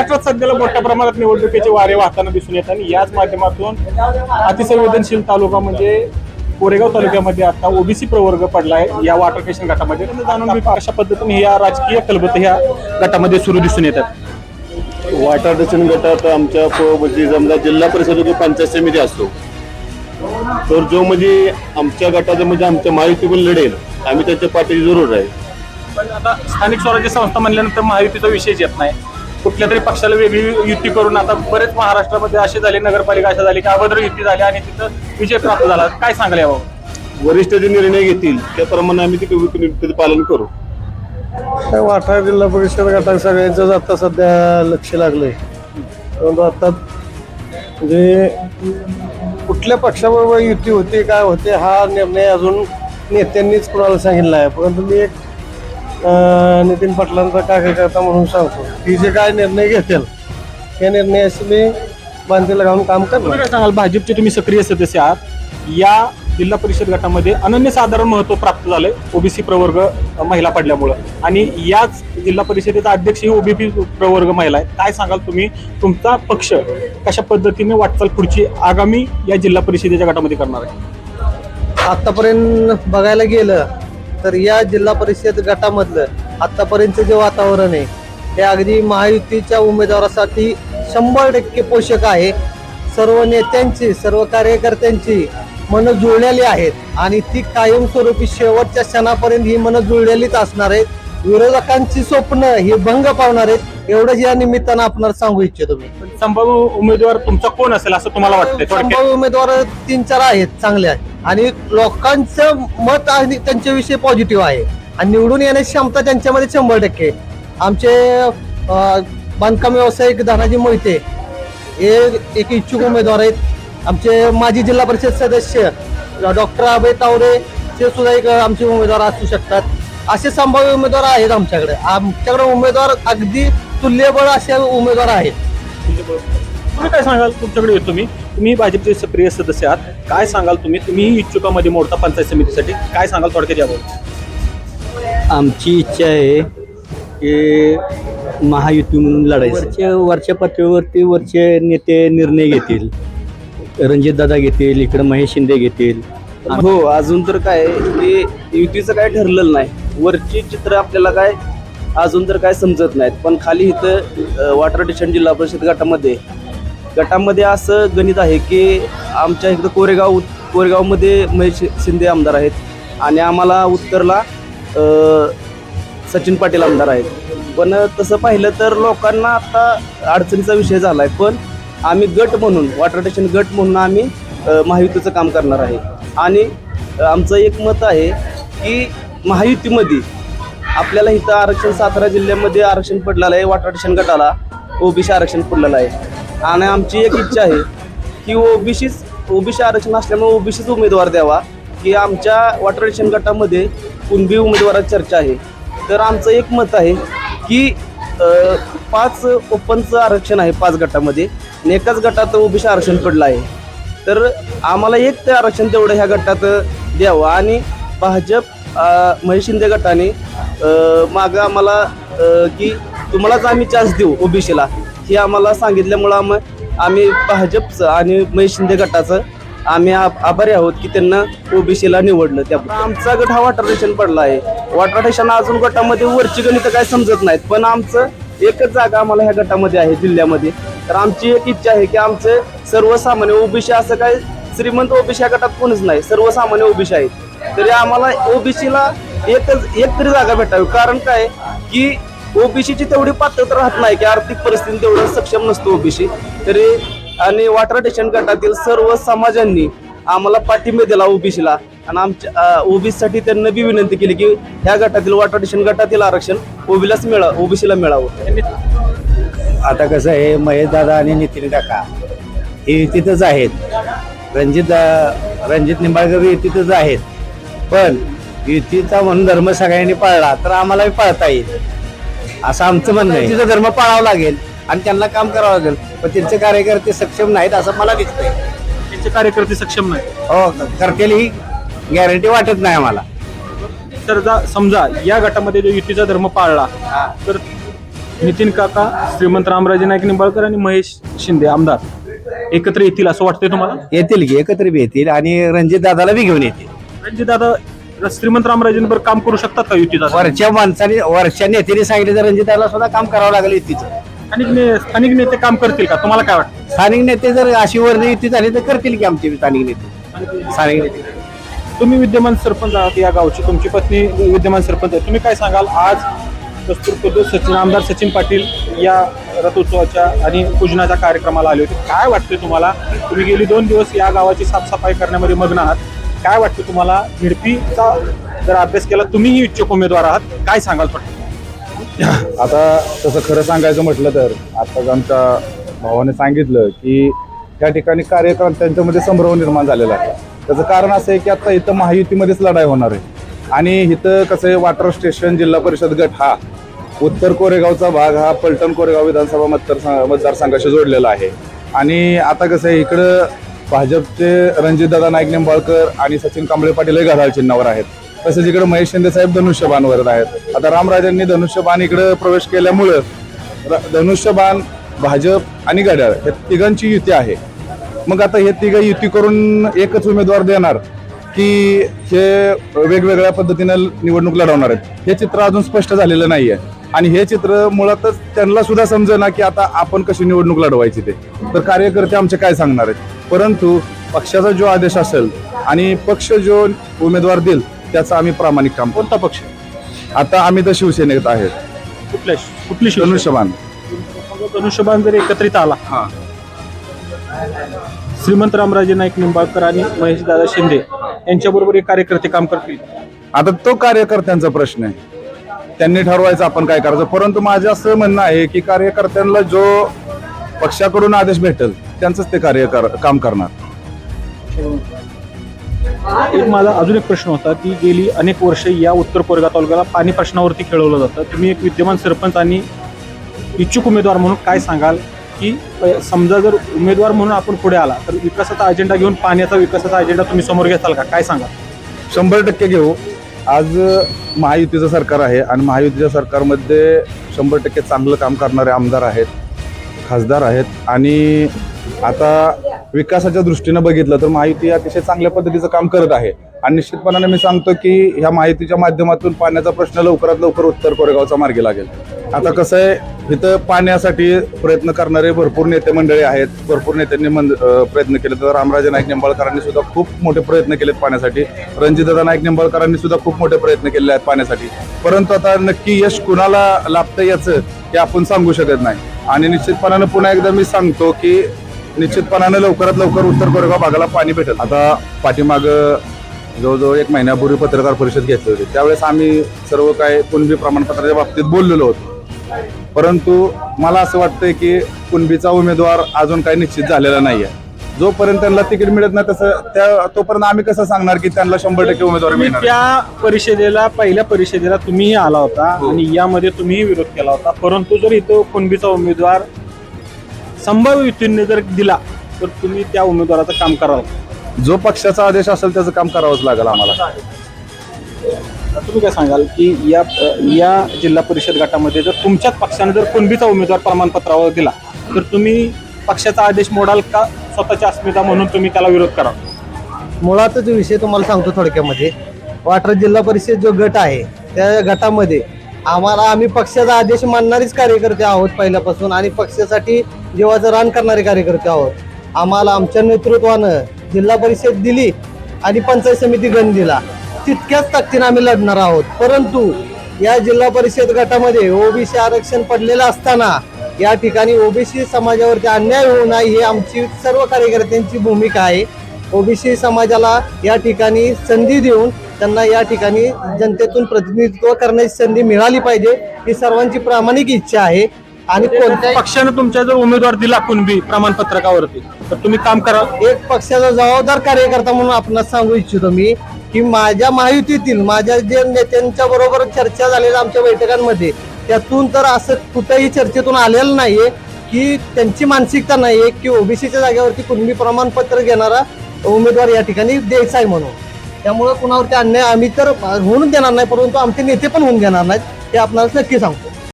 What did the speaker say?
महाराष्ट्रात सध्याला मोठ्या प्रमाणात निवडणुकीचे वारे वाहताना दिसून येतात आणि याच माध्यमातून अतिसंवेदनशील तालुका म्हणजे कोरेगाव तालुक्यामध्ये आता ओबीसी प्रवर्ग पडलाय या वॉटर स्टेशन गटामध्ये. जाणून घेऊ अशा पद्धतीने या राजकीय कलबत ह्या गटामध्ये सुरू दिसून येतात. वॉटर स्टेशन गटात आमच्या म्हणजे समजा जिल्हा परिषद पंचायत समिती असतो तर जो म्हणजे आमच्या गटाचं म्हणजे आमच्या महायुतीवर लढेल आम्ही त्याच्या पाठीशी जरूर आहे. पण आता स्थानिक स्वराज्य संस्था म्हणल्यानंतर महायुतीचा विषयच येत नाही. कुठल्या तरी पक्षाला वेगळी युती करून आता बरेच महाराष्ट्रामध्ये असे झाले, नगरपालिका अशा झाली की अभद्र युती झाली आणि तिथं विजय प्राप्त झाला. काय सांगाल याबाबत? वरिष्ठ जे निर्णय घेतील त्याप्रमाणे आम्ही ते पालन करू. वाठार जिल्हा परिषद गटात सगळ्यांचं आता सध्या लक्ष लागलंय. परंतु आता म्हणजे कुठल्या पक्षाबरोबर युती होते काय होते हा निर्णय अजून नेत्यांनीच कोणाला सांगितला आहे. परंतु मी एक नितीन पाटलांचा कार्यकर्ता म्हणून सांगतो की जे काय निर्णय घेतील त्या निर्णयाशी मी बांधील घालून काम करणार. काय सांगाल, भाजपचे तुम्ही सक्रिय सदस्य आहात, या जिल्हा परिषद गटामध्ये अनन्यसाधारण महत्व प्राप्त झालंय ओबीसी प्रवर्ग महिला पडल्यामुळं आणि याच जिल्हा परिषदेचा अध्यक्ष ही ओबीसी प्रवर्ग महिला आहे. काय सांगाल तुम्ही, तुमचा पक्ष कशा पद्धतीने वाटचाल पुढची आगामी या जिल्हा परिषदेच्या गटामध्ये करणार आहे? आतापर्यंत बघायला गेलं तर या जिल्हा परिषद गटामधलं आतापर्यंत जे वातावरण आहे हे अगदी महायुतीच्या उमेदवारासाठी 100% पोषक आहे. सर्व नेत्यांची सर्व कार्यकर्त्यांची मनं जुळलेली आहेत आणि ती कायमस्वरूपी शेवटच्या क्षणापर्यंत ही मनं जुळलेलीच असणार आहेत. विरोधकांची स्वप्न ही भंग पावणार आहेत एवढंच या निमित्तानं आपल्याला सांगू इच्छितो मी. संभाव्य उमेदवार तुमचा कोण असेल असं तुम्हाला वाटतंय? संभाव्य उमेदवार 3-4 आहेत चांगले आहेत आणि लोकांचं मत आणि त्यांच्याविषयी पॉझिटिव्ह आहे आणि निवडून येण्याची क्षमता त्यांच्यामध्ये 100%. आमचे बांधकाम व्यावसायिक धनाजी मोहिते हे एक इच्छुक उमेदवार आहेत. आमचे माजी जिल्हा परिषद सदस्य डॉक्टर अभय तावरे हे सुद्धा एक आमचे उमेदवार असू शकतात. असे संभाव्य उमेदवार आहेत आमच्याकडे उमेदवार अगदी तुल्यबळ असे उमेदवार आहेत. तुम्ही काय सांगाल? तुमच्याकडे येतो तुम्ही भाजपचे सक्रिय सदस्य आहात, काय सांगाल तुम्ही इच्छुकामध्ये मोडता पंचायत समितीसाठी, काय सांगाल थोडक्यात यावर? आमची इच्छा आहे की महायुती म्हणून लढायचं. वरच्या पातळीवरती वरचे नेते निर्णय घेतील, रणजितदादा घेतील, इकडे महेश शिंदे घेतील. हो, अजून तर काय हे युतीचं काय ठरलेलं नाही. वरची चित्र आपल्याला काय अजून तर काय समजत नाहीत. पण खाली इथं वॉटर स्टेशन जिल्हा परिषद गटामध्ये असं गणित आहे की आमच्या इकडं कोरेगावमध्ये महेश शिंदे आमदार आहेत आणि आम्हाला उत्तरला सचिन पाटील आमदार आहेत. पण तसं पाहिलं तर लोकांना आता अडचणीचा विषय झाला आहे. पण आम्ही गट म्हणून वॉटर स्टेशन गट म्हणून आम्ही महायुतीचं काम करणार आहे आणि आमचं एक मत आहे की महायुतीमध्ये आपल्याला इथं आरक्षण सातारा जिल्ह्यामध्ये आरक्षण पडलेलं आहे. वॉटर स्टेशन गटाला ओबीसी आरक्षण पडलेलं आहे आणि आमची एक इच्छा आहे की ओबीसी आरक्षण असल्यामुळे ओबीसीच उमेदवार द्यावा. की आमच्या वॉटर स्टेशन गटामध्ये कुणबी उमेदवाराची चर्चा आहे. तर आमचं एक मत आहे की 5 ओपनचं आरक्षण आहे 5 गटामध्ये आणि एकाच गटात ओबीसी आरक्षण पडलं आहे. तर आम्हाला एक ते आरक्षण तेवढं ह्या गटात द्यावं आणि भाजप महेश शिंदे गटाने मागं आम्हाला की तुम्हालाच आम्ही चान्स देऊ ओबीसीला हे आम्हाला सांगितल्यामुळं आम्ही भाजपचं आणि महेश शिंदे गटाचं आम्ही आभारी आहोत की त्यांना ओबीसीला निवडलं. त्यामुळे आमचा गट हा वॉटर स्टेशन पडला आहे. वॉटर स्टेशन अजून गटामध्ये वरची गणितं काय समजत नाहीत. पण आमचं एकच जागा आम्हाला ह्या गटामध्ये आहे जिल्ह्यामध्ये. तर आमची एक इच्छा आहे की आमचे सर्वसामान्य ओबीसी असं काय श्रीमंत ओबीसी या गटात कोणीच नाही, सर्वसामान्य ओबीसी आहेत. तरी आम्हाला ओबीसीला एक तरी जागा भेटावी. कारण काय की ओबीसीची तेवढी पात्रता राहत नाही की आर्थिक परिस्थिती तेवढं सक्षम नसतो ओबीसी. तरी आणि वॉटर स्टेशन गटातील सर्व समाजांनी आम्हाला पाठिंबा दिला ओबीसीला आणि आमच्या ओबीसीसाठी त्यांना बी विनंती केली की ह्या गटातील वॉटर स्टेशन गटातील आरक्षण ओबीसीला मिळावं. आता कसं आहे, महेश दादा आणि नितीन काका हे तिथंच आहेत, रणजित निंबाळकर हे तिथंच आहेत. पण युतीचा म्हणून धर्म सगळ्यांनी पाळला तर आम्हालाही पाळता येईल असं आमचं म्हणणं आहे. तिचा धर्म पाळावा लागेल आणि त्यांना काम करावं लागेल. पण त्यांचे कार्यकर्ते सक्षम नाहीत असं मला दिसतंय. त्यांचे कार्यकर्ते सक्षम नाही हो, करतील ही गॅरंटी वाटत नाही आम्हाला. तर समजा या गटामध्ये जो युतीचा धर्म पाळला तर नितीन काका, श्रीमंत रामराजे नाईक निंबाळकर आणि महेश शिंदे आमदार एकत्र येतील असं वाटतंय तुम्हाला? येतील की एकत्र बी येतील आणि रणजित दादाला बी घेऊन येतील. रणजित दादा श्रीमंत रामराजेंबरोबर काम करू शकतात का युतीचा? वरच्या माणसाने वरच्या नेत्याने सांगितले तर रणजित दादाला सुद्धा काम करावं लागेल युतीचं. स्थानिक नेते काम करतील का तुम्हाला काय वाटतं? स्थानिक नेते जर अशी वर्ण युती झाली तर करतील की आमचे स्थानिक नेते. स्थानिक नेते तुम्ही विद्यमान सरपंच आहात या गावची, तुमची पत्नी विद्यमान सरपंच आहे, तुम्ही काय सांगाल? आज दस्तूर खुर्द आमदार सचिन पाटील या रथोत्सवाच्या आणि पूजनाच्या कार्यक्रमाला आले होते. काय वाटते तुम्हाला? तुम्ही गेली 2 दिवस या गावाची साफसफाई करण्यामध्ये मग्न आहात. काय वाटतं तुम्हाला? झेडपीचा जर अभ्यास केला, तुम्हीही इच्छुक उमेदवार आहात, काय सांगाल थोडं? आता तसं खरं सांगायचं म्हटलं तर आताच आमच्या भावाने सांगितलं की त्या ठिकाणी कार्यकर्त्यांच्यामध्ये संभ्रम निर्माण झालेला आहे. त्याचं कारण असं आहे की आता इथं महायुतीमध्येच लढाई होणार आहे आणि इथं कसं आहे, वॉटर स्टेशन जिल्हा परिषद गट हा उत्तर कोरेगावचा भाग हा पलटण कोरेगाव विधानसभा मतदारसंघाशी जोडलेला आहे. आणि आता कसं आहे, इकडं भाजपचे रणजितदादा नाईक निंबाळकर आणि सचिन कांबळे पाटील हे घड्याळ चिन्हावर आहेत. तसेच इकडे महेश शिंदे साहेब धनुष्यबाणवर आहेत. आता रामराजांनी धनुष्यबाण इकडे प्रवेश केल्यामुळं धनुष्यबाण, भाजप आणि घड्याळ हे तिघांची युती आहे. मग आता हे तिघं युती करून एकच उमेदवार देणार की हे वेगवेगळ्या पद्धतीनं निवडणूक लढवणार आहेत, हे चित्र अजून स्पष्ट झालेलं नाहीये. आणि हे चित्र मुळातच त्यांना सुद्धा समजेना की आता आपण कशी निवडणूक लढवायची ते. तर कार्यकर्ते आमचे काय सांगणार आहेत. परंतु पक्षाचा जो आदेश असेल आणि पक्ष जो उमेदवार देईल त्याचं आम्ही प्रामाणिक काम. कोणता पक्ष? आता आम्ही तर शिवसेनेत आहेत. कुठली शिवसेना? धनुष्यबाण. धनुष्यबाण जर एकत्रित आला, श्रीमंत रामराजे नाईक निंबाळकर आणि महेशदादा शिंदे यांच्याबरोबर हे कार्यकर्ते काम करतील. आता तो कार्यकर्त्यांचा प्रश्न आहे, त्यांनी ठरवायचं आपण काय करायचं. परंतु माझं असं म्हणणं आहे की कार्यकर्त्यांना जो पक्षाकडून आदेश भेटेल त्यांचंच ते काम करणार. एक माझा अजून एक प्रश्न होता की गेली अनेक वर्ष या उत्तर कोरेगाव तालुक्याला पाणी प्रश्नावरती खेळवलं जातं. तुम्ही एक विद्यमान सरपंच आणि इच्छुक उमेदवार म्हणून काय सांगाल की समजा जर उमेदवार म्हणून आपण पुढे आला तर विकासाचा अजेंडा घेऊन पाण्याचा विकासाचा अजेंडा तुम्ही समोर घेताल का? काय सांगाल? 100% घेऊ. आज महायुतीचं सरकार आहे आणि महायुतीच्या सरकारमध्ये 100% चांगलं काम करणारे आमदार आहेत, खासदार आहेत. आणि आता विकासाच्या दृष्टीनं बघितलं तर महायुती अतिशय चांगल्या पद्धतीचं काम करत आहे. आणि निश्चितपणाने मी सांगतो की ह्या महायुतीच्या माध्यमातून पाण्याचा प्रश्न लवकरात लवकर उत्तर कोरेगावचा मार्गी लागेल. आता कसं आहे, इथं पाण्यासाठी प्रयत्न करणारे भरपूर नेते मंडळी आहेत, भरपूर नेत्यांनी प्रयत्न केले. तर रामराजे नाईक निंबाळकरांनी सुद्धा खूप मोठे प्रयत्न केलेत पाण्यासाठी. रणजितदादा नाईक निंबाळकरांनी सुद्धा खूप मोठे प्रयत्न केलेले आहेत पाण्यासाठी. परंतु आता नक्की यश कुणाला लाभतं याचं हे आपण सांगू शकत नाही. आणि निश्चितपणानं पुन्हा एकदा मी सांगतो की निश्चितपणानं लवकरात लवकर उत्तर कोरेगाव भागाला पाणी भेटेल. आता पाठीमागं जवळजवळ 1 महिन्यापूर्वी पत्रकार परिषद घेतली होती, त्यावेळेस आम्ही सर्व काय कुणबी प्रमाणपत्राच्या बाबतीत बोललेलो होतो. परंतु मला असं वाटतंय की कुणबीचा उमेदवार अजून काही निश्चित झालेला नाहीये. जोपर्यंत त्यांना तिकीट मिळत नाही तोपर्यंत आम्ही कसं सांगणार की त्यांना 100% उमेदवार मिळणार. त्या परिषदेला, पहिल्या परिषदेला तुम्हीही आला होता आणि यामध्ये तुम्हीही विरोध केला होता. परंतु जर इथं कुणबीचा उमेदवार संभाव्य युतीने जर दिला तर तुम्ही त्या उमेदवाराचं काम कराल? जो पक्षाचा आदेश असेल त्याचं काम करावंच लागेल आम्हाला. तुम्ही काय सांगाल की या जिल्हा परिषद गटामध्ये जर तुमच्याच पक्षाने जर कुणबीचा उमेदवार प्रमाणपत्रावर दिला तर तुम्ही पक्षाचा आदेश मोडाल का स्वतःची अस्मिता म्हणून तुम्ही त्याला विरोध कराल? मुळातच विषय तुम्हाला सांगतो थोडक्यामध्ये. वाटर जिल्हा परिषद जो गट आहे त्या गटामध्ये आम्ही पक्षाचा आदेश मानणारेच कार्यकर्ते आहोत पहिल्यापासून आणि पक्षासाठी जीवाचं रान करणारे कार्यकर्ते आहोत. आम्हाला आमच्या नेतृत्वानं जिल्हा परिषद दिली आणि पंचायत समिती गण दिला, तितक्याच ताकदीने आम्ही लढणार आहोत. परंतु या जिल्हा परिषद गटामध्ये ओबीसी आरक्षण पडलेलं असताना या ठिकाणी ओबीसी समाजावरती अन्याय होऊ नये ही आमची सर्व कार्यकर्त्यांची भूमिका आहे. ओबीसी समाजाला या ठिकाणी संधी देऊन त्यांना या ठिकाणी जनतेतून प्रतिनिधित्व करण्याची संधी मिळाली पाहिजे ही सर्वांची प्रामाणिक इच्छा आहे. आणि कोणत्याही पक्षाने तुमच्या जर उमेदवार दिला कुणबी प्रमाणपत्रकावरती तर तुम्ही काम करा. एक पक्षाचा जबाबदार कार्यकर्ता म्हणून आपणास सांगू इच्छितो मी की माझ्या महायुतीतील माझ्या जे नेत्यांच्या बरोबर चर्चा झालेल्या आमच्या बैठकांमध्ये त्यातून तर असं कुठेही चर्चेतून आलेलं नाहीये की त्यांची मानसिकता नाहीये की ओबीसीच्या जागेवरती कुणबी प्रमाणपत्र घेणारा उमेदवार या ठिकाणी द्यायचा आहे म्हणून. त्यामुळे कुणावरती अन्याय आम्ही तर होऊन देणार नाही, परंतु आमचे नेते पण होऊन देणार नाहीत हे आपणाला नक्की सांगतो.